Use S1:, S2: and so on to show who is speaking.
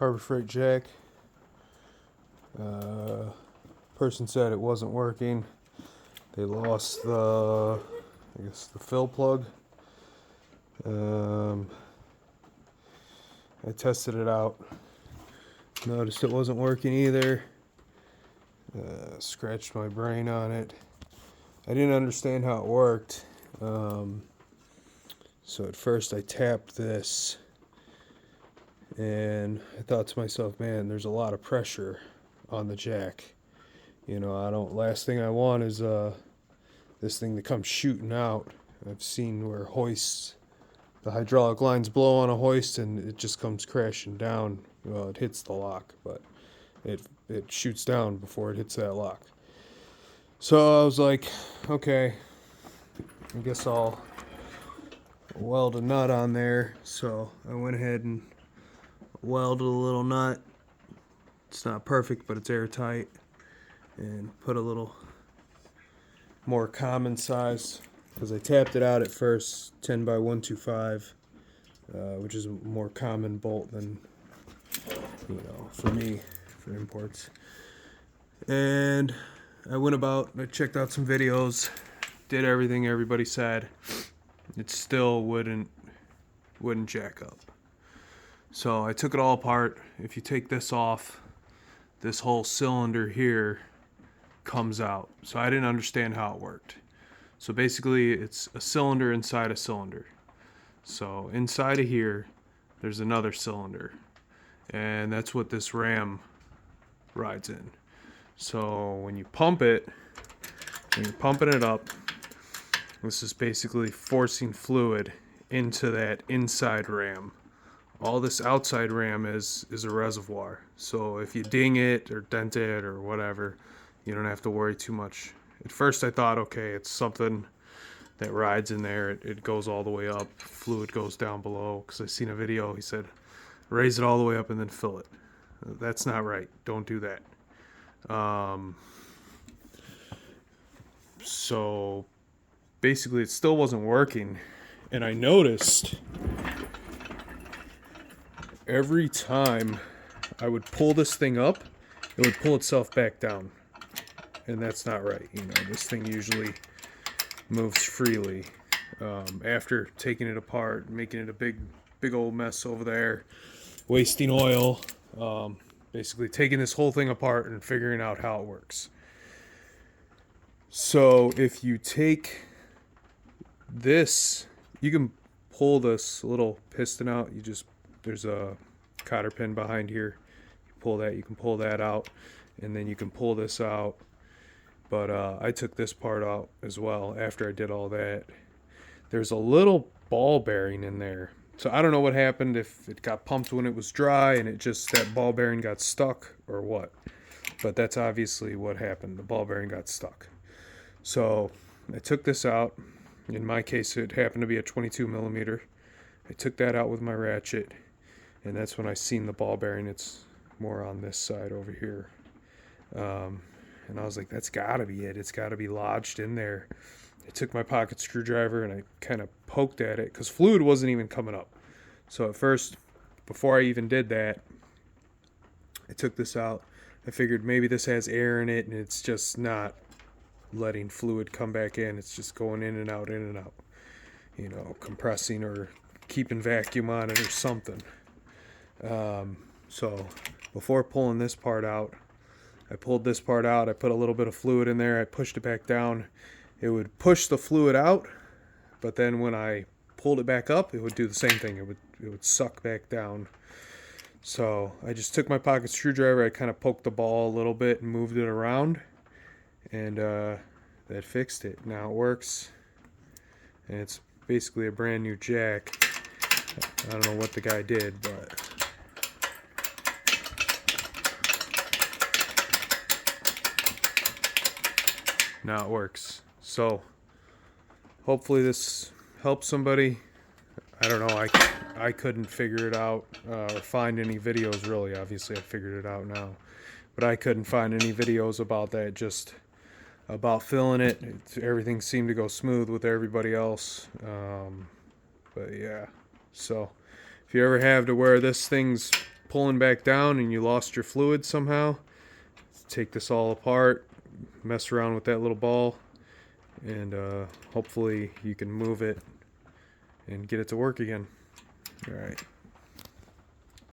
S1: Harbor Freight jack. Person said it wasn't working. They lost the fill plug. I tested it out. Noticed it wasn't working either. Scratched my brain on it. I didn't understand how it worked. So at first I tapped this, and I thought to myself, man, there's a lot of pressure on the jack. Last thing I want is this thing to come shooting out. I've seen where hoists, the hydraulic lines blow on a hoist and it just comes crashing down. Well, it hits the lock, but it shoots down before it hits that lock. So I was like, okay, I guess I'll weld a nut on there. So I went ahead and welded a little nut. It's not perfect, but it's airtight. And put a little more common size, because I tapped it out at first, 10 by 125, which is a more common bolt than, for me, for imports. And I checked out some videos, did everything everybody said. It still wouldn't jack up. So I took it all apart. If you take this off, this whole cylinder here comes out. So I didn't understand how it worked. So basically it's a cylinder inside a cylinder. So inside of here there's another cylinder, and that's what this ram rides in. So when you're pumping it up, this is basically forcing fluid into that inside ram. All this outside ram is a reservoir. So if you ding it or dent it or whatever, you don't have to worry too much. At first I thought, okay, it's something that rides in there. It goes all the way up. Fluid goes down below. Because I seen a video, he said, raise it all the way up and then fill it. That's not right. Don't do that. So basically it still wasn't working. And I noticed every time I would pull this thing up, it would pull itself back down. And that's not right. This thing usually moves freely. After taking it apart, making it a big old mess over there, wasting oil, basically taking this whole thing apart and figuring out how it works. So if you take this, you can pull this little piston out. There's a cotter pin behind here. You can pull that out, and then you can pull this out. But I took this part out as well after I did all that. There's a little ball bearing in there. So I don't know what happened, if it got pumped when it was dry and that ball bearing got stuck or what. But that's obviously what happened. The ball bearing got stuck. So I took this out. In my case, it happened to be a 22 millimeter. I took that out with my ratchet, and that's when I seen the ball bearing. It's more on this side over here. And I was like, that's gotta be it. It's gotta be lodged in there. I took my pocket screwdriver and I kind of poked at it, because fluid wasn't even coming up. So at first, before I even did that, I took this out. I figured maybe this has air in it and it's just not letting fluid come back in. It's just going in and out, compressing or keeping vacuum on it or something. So before pulling this part out, I pulled this part out. I put a little bit of fluid in there. I pushed it back down. It would push the fluid out, but then when I pulled it back up, it would do the same thing. It would suck back down. So I just took my pocket screwdriver. I kind of poked the ball a little bit and moved it around, and that fixed it. Now it works, and it's basically a brand new jack. I don't know what the guy did, but now it works. So hopefully this helps somebody. I don't know, I couldn't figure it out or find any videos really. Obviously I figured it out now, but I couldn't find any videos about that, just about filling it. Everything seemed to go smooth with everybody else. But yeah, so if you ever have to where this thing's pulling back down and you lost your fluid somehow, take this all apart, mess around with that little ball, and hopefully you can move it and get it to work again. All right.